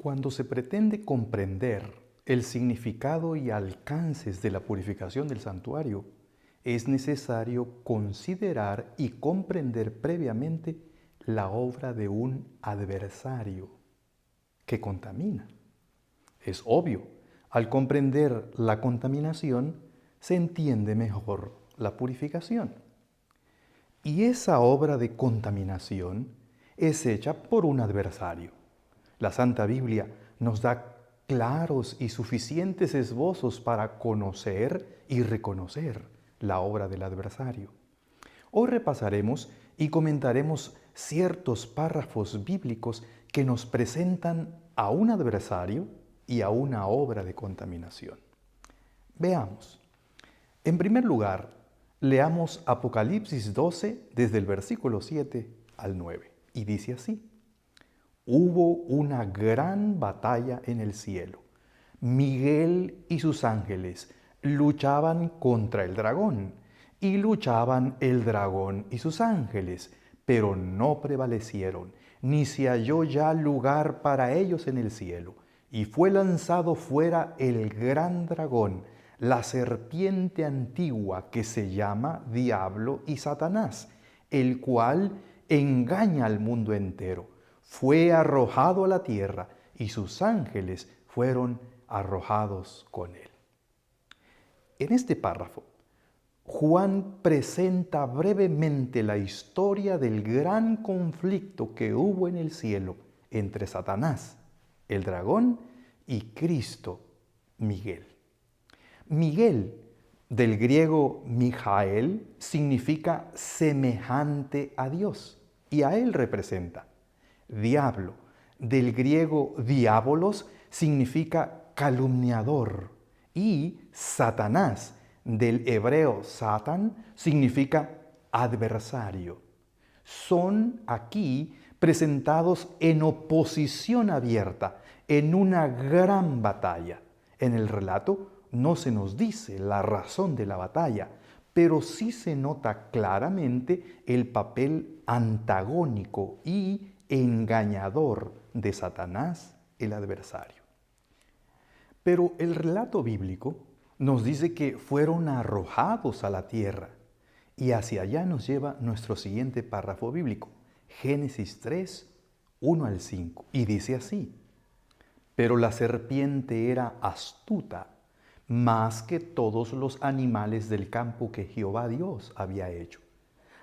Cuando se pretende comprender el significado y alcances de la purificación del santuario, es necesario considerar y comprender previamente la obra de un adversario que contamina. Es obvio, al comprender la contaminación, se entiende mejor la purificación. Y esa obra de contaminación es hecha por un adversario. La Santa Biblia nos da claros y suficientes esbozos para conocer y reconocer la obra del adversario. Hoy repasaremos y comentaremos ciertos párrafos bíblicos que nos presentan a un adversario y a una obra de contaminación. Veamos. En primer lugar, leamos Apocalipsis 12 desde el versículo 7 al 9 y dice así: Hubo una gran batalla en el cielo. Miguel y sus ángeles luchaban contra el dragón, y luchaban el dragón y sus ángeles, pero no prevalecieron, ni se halló ya lugar para ellos en el cielo. Y fue lanzado fuera el gran dragón, la serpiente antigua que se llama Diablo y Satanás, el cual engaña al mundo entero. Fue arrojado a la tierra y sus ángeles fueron arrojados con él. En este párrafo, Juan presenta brevemente la historia del gran conflicto que hubo en el cielo entre Satanás, el dragón, y Cristo, Miguel. Miguel, del griego Mijael, significa semejante a Dios, y a él representa. Diablo, del griego diabolos, significa calumniador, y Satanás, del hebreo Satan, significa adversario. Son aquí presentados en oposición abierta, en una gran batalla. En el relato no se nos dice la razón de la batalla, pero sí se nota claramente el papel antagónico y engañador de Satanás, el adversario. Pero el relato bíblico nos dice que fueron arrojados a la tierra, y hacia allá nos lleva nuestro siguiente párrafo bíblico, Génesis 3, 1 al 5, y dice así: Pero la serpiente era astuta, más que todos los animales del campo que Jehová Dios había hecho,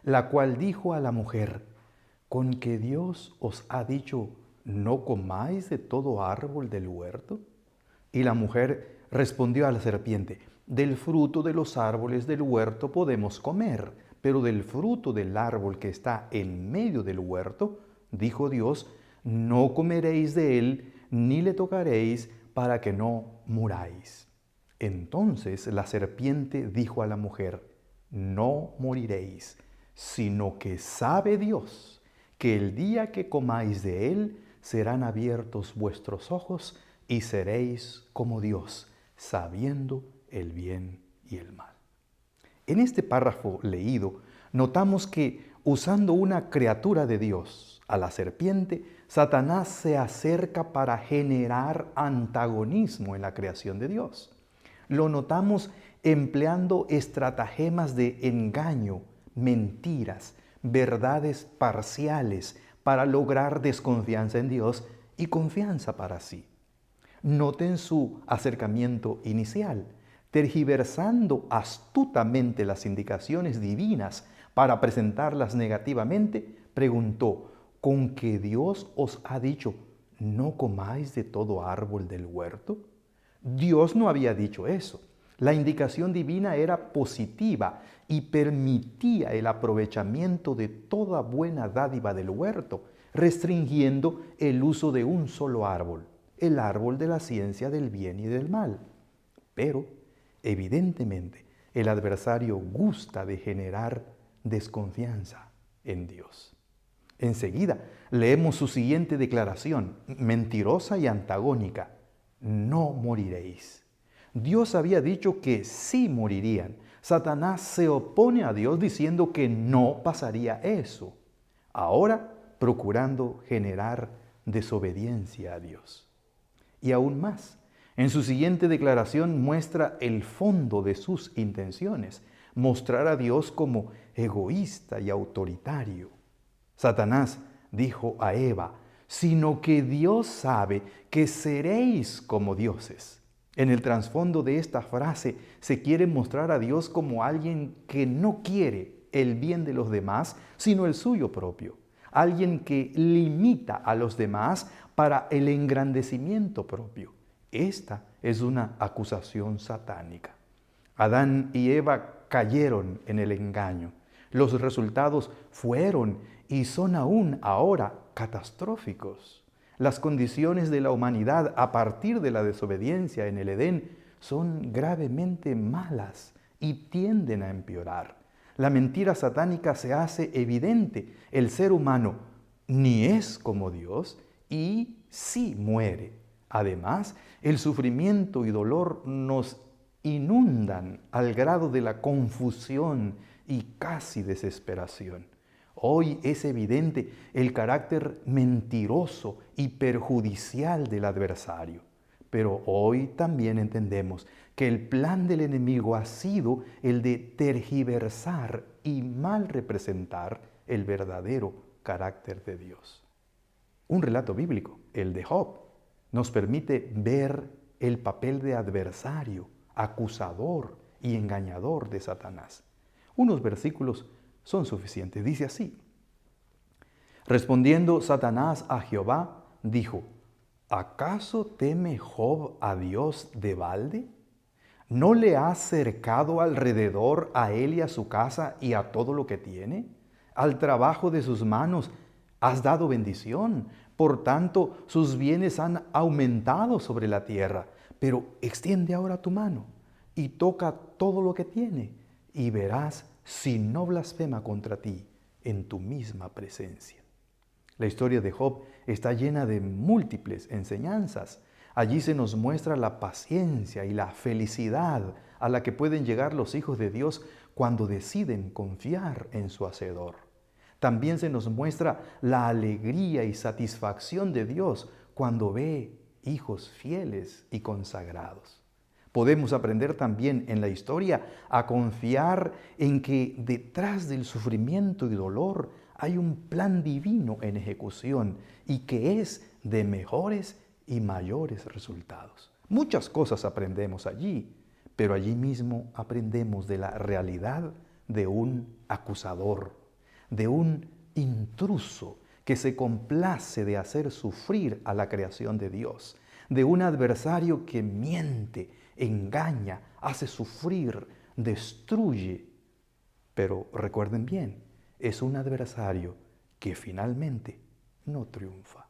la cual dijo a la mujer: ¿Con que Dios os ha dicho, no comáis de todo árbol del huerto? Y la mujer respondió a la serpiente: Del fruto de los árboles del huerto podemos comer, pero del fruto del árbol que está en medio del huerto, dijo Dios, no comeréis de él, ni le tocaréis, para que no muráis. Entonces la serpiente dijo a la mujer: No moriréis, sino que sabe Dios que el día que comáis de él, serán abiertos vuestros ojos y seréis como Dios, sabiendo el bien y el mal. En este párrafo leído, notamos que, usando una criatura de Dios, a la serpiente, Satanás se acerca para generar antagonismo en la creación de Dios. Lo notamos empleando estratagemas de engaño, mentiras, verdades parciales para lograr desconfianza en Dios y confianza para sí. Noten su acercamiento inicial, tergiversando astutamente las indicaciones divinas para presentarlas negativamente, preguntó: ¿Con que Dios os ha dicho, no comáis de todo árbol del huerto? Dios no había dicho eso. La indicación divina era positiva y permitía el aprovechamiento de toda buena dádiva del huerto, restringiendo el uso de un solo árbol, el árbol de la ciencia del bien y del mal. Pero, evidentemente, el adversario gusta de generar desconfianza en Dios. Enseguida leemos su siguiente declaración, mentirosa y antagónica: no moriréis. Dios había dicho que sí morirían. Satanás se opone a Dios diciendo que no pasaría eso. Ahora procurando generar desobediencia a Dios. y aún más. En su siguiente declaración muestra el fondo de sus intenciones, mostrar a Dios como egoísta y autoritario. Satanás dijo a Eva, sino que Dios sabe que seréis como dioses. En el trasfondo de esta frase se quiere mostrar a Dios como alguien que no quiere el bien de los demás, sino el suyo propio. Alguien que limita a los demás para el engrandecimiento propio. Esta es una acusación satánica. Adán y Eva cayeron en el engaño. Los resultados fueron y son aún ahora catastróficos. Las condiciones de la humanidad a partir de la desobediencia en el Edén son gravemente malas y tienden a empeorar. La mentira satánica se hace evidente. El ser humano ni es como Dios y sí muere. Además, el sufrimiento y dolor nos inundan al grado de la confusión y casi desesperación. Hoy es evidente el carácter mentiroso y perjudicial del adversario. Pero hoy también entendemos que el plan del enemigo ha sido el de tergiversar y mal representar el verdadero carácter de Dios. Un relato bíblico, el de Job, nos permite ver el papel de adversario, acusador y engañador de Satanás. Unos versículos son suficientes. Dice así: respondiendo Satanás a Jehová, dijo, ¿acaso teme Job a Dios de balde? ¿No le has cercado alrededor a él y a su casa y a todo lo que tiene? Al trabajo de sus manos has dado bendición. Por tanto, sus bienes han aumentado sobre la tierra. Pero extiende ahora tu mano y toca todo lo que tiene y verás si no blasfema contra ti en tu misma presencia. La historia de Job está llena de múltiples enseñanzas. Allí se nos muestra la paciencia y la felicidad a la que pueden llegar los hijos de Dios cuando deciden confiar en su Hacedor. También se nos muestra la alegría y satisfacción de Dios cuando ve hijos fieles y consagrados. Podemos aprender también en la historia a confiar en que detrás del sufrimiento y dolor hay un plan divino en ejecución y que es de mejores y mayores resultados. Muchas cosas aprendemos allí, pero allí mismo aprendemos de la realidad de un acusador, de un intruso que se complace de hacer sufrir a la creación de Dios, de un adversario que miente, engaña, hace sufrir, destruye. Pero recuerden bien, es un adversario que finalmente no triunfa.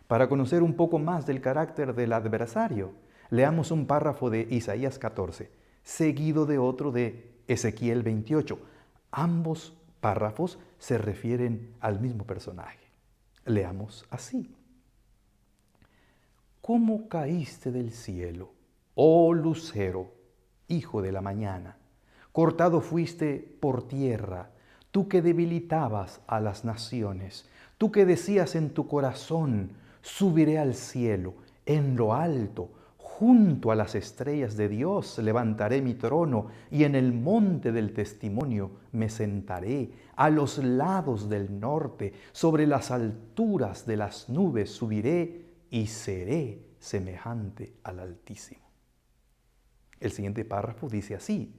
Para conocer un poco más del carácter del adversario, leamos un párrafo de Isaías 14, seguido de otro de Ezequiel 28. Ambos párrafos se refieren al mismo personaje. Leamos así. ¿Cómo caíste del cielo, oh lucero, hijo de la mañana? Cortado fuiste por tierra, tú que debilitabas a las naciones, tú que decías en tu corazón, subiré al cielo, en lo alto, junto a las estrellas de Dios levantaré mi trono y en el monte del testimonio me sentaré, a los lados del norte, sobre las alturas de las nubes subiré y seré semejante al Altísimo. El siguiente párrafo dice así: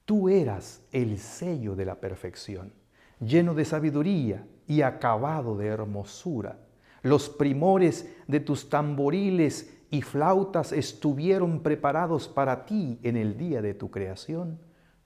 tú eras el sello de la perfección, lleno de sabiduría y acabado de hermosura. Los primores de tus tamboriles y flautas estuvieron preparados para ti en el día de tu creación.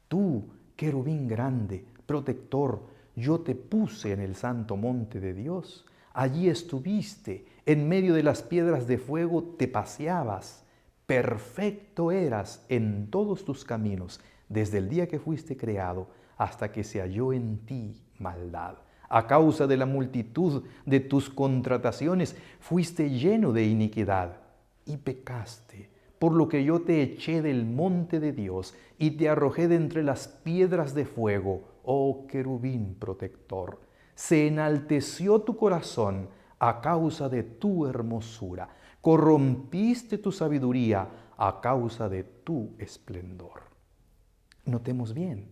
Tú, querubín grande, protector, yo te puse en el santo monte de Dios. Allí estuviste, en medio de las piedras de fuego te paseabas. Perfecto eras en todos tus caminos, desde el día que fuiste creado hasta que se halló en ti maldad. A causa de la multitud de tus contrataciones fuiste lleno de iniquidad y pecaste, por lo que yo te eché del monte de Dios y te arrojé de entre las piedras de fuego, oh querubín protector. Se enalteció tu corazón a causa de tu hermosura. corrompiste tu sabiduría a causa de tu esplendor. Notemos bien,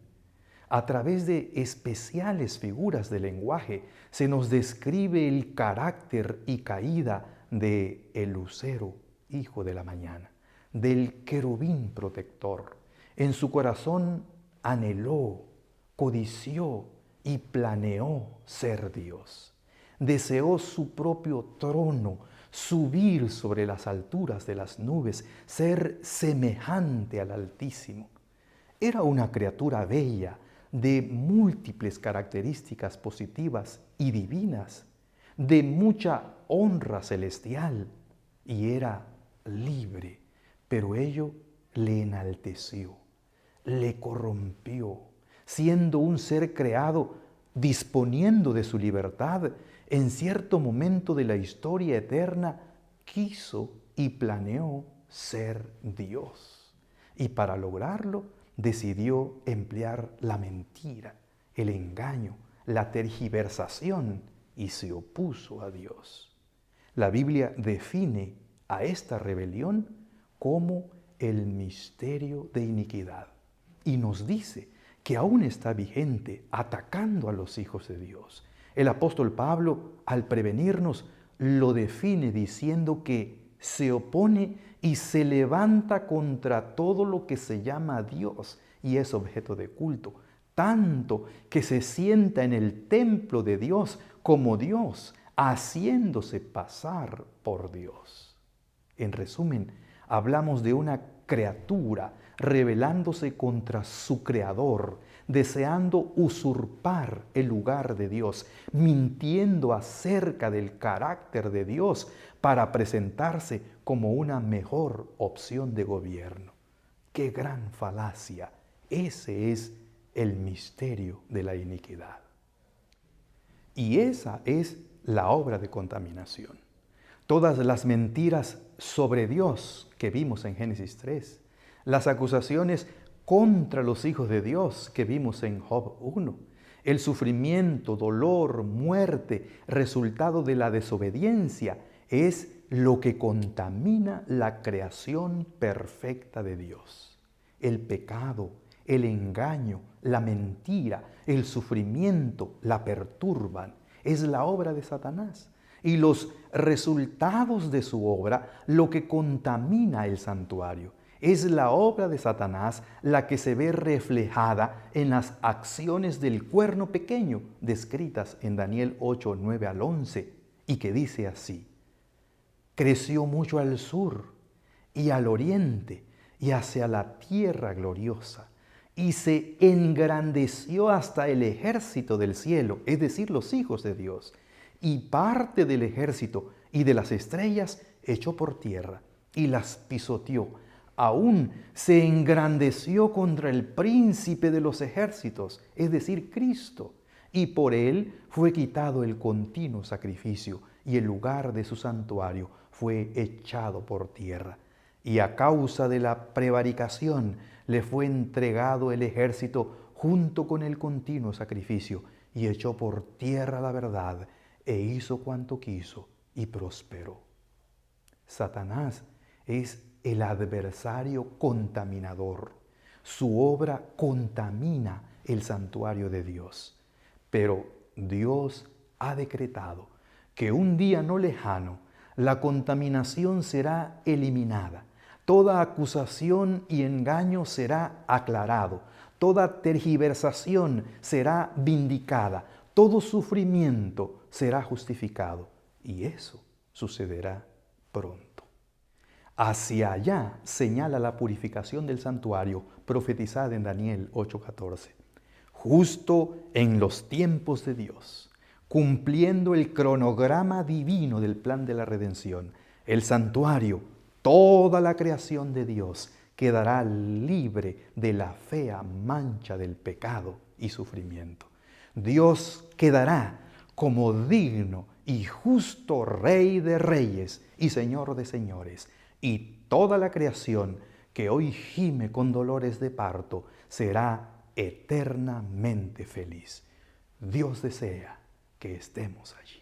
a través de especiales figuras de lenguaje se nos describe el carácter y caída de el lucero, hijo de la mañana, del querubín protector. En su corazón anheló, codició y planeó ser Dios. Deseó su propio trono, subir sobre las alturas de las nubes, ser semejante al Altísimo. Era una criatura bella, de múltiples características positivas y divinas, de mucha honra celestial, y era libre, pero ello le enalteció, le corrompió, siendo un ser creado, disponiendo de su libertad, en cierto momento de la historia eterna, quiso y planeó ser Dios. Y para lograrlo, decidió emplear la mentira, el engaño, la tergiversación y se opuso a Dios. La Biblia define a esta rebelión como el misterio de iniquidad y nos dice que aún está vigente atacando a los hijos de Dios. El apóstol Pablo, al prevenirnos, lo define diciendo que se opone y se levanta contra todo lo que se llama Dios y es objeto de culto, tanto que se sienta en el templo de Dios como Dios, haciéndose pasar por Dios. En resumen, hablamos de una criatura rebelándose contra su Creador, deseando usurpar el lugar de Dios, mintiendo acerca del carácter de Dios para presentarse como una mejor opción de gobierno. ¡Qué gran falacia! Ese es el misterio de la iniquidad. Y esa es la obra de contaminación. Todas las mentiras sobre Dios que vimos en Génesis 3, las acusaciones contra los hijos de Dios que vimos en Job 1, el sufrimiento, dolor, muerte, resultado de la desobediencia, es lo que contamina la creación perfecta de Dios. El pecado, el engaño, la mentira, el sufrimiento la perturban. Es la obra de Satanás. Y los resultados de su obra, lo que contamina el santuario. Es la obra de Satanás la que se ve reflejada en las acciones del cuerno pequeño descritas en Daniel 8, 9 al 11 y que dice así: creció mucho al sur y al oriente y hacia la tierra gloriosa y se engrandeció hasta el ejército del cielo, es decir, los hijos de Dios, y parte del ejército y de las estrellas echó por tierra y las pisoteó. Aún se engrandeció contra el príncipe de los ejércitos, es decir, Cristo, y por él fue quitado el continuo sacrificio y el lugar de su santuario fue echado por tierra. Y a causa de la prevaricación le fue entregado el ejército junto con el continuo sacrificio y echó por tierra la verdad e hizo cuanto quiso y prosperó. Satanás es el adversario contaminador. Su obra contamina el santuario de Dios. Pero Dios ha decretado que un día no lejano la contaminación será eliminada. Toda acusación y engaño será aclarado. Toda tergiversación será vindicada. Todo sufrimiento será justificado. Y eso sucederá pronto. Hacia allá señala la purificación del santuario profetizada en Daniel 8:14. Justo en los tiempos de Dios, cumpliendo el cronograma divino del plan de la redención, el santuario, toda la creación de Dios, quedará libre de la fea mancha del pecado y sufrimiento. Dios quedará como digno y justo Rey de reyes y Señor de señores, y toda la creación que hoy gime con dolores de parto será eternamente feliz. Dios desea que estemos allí.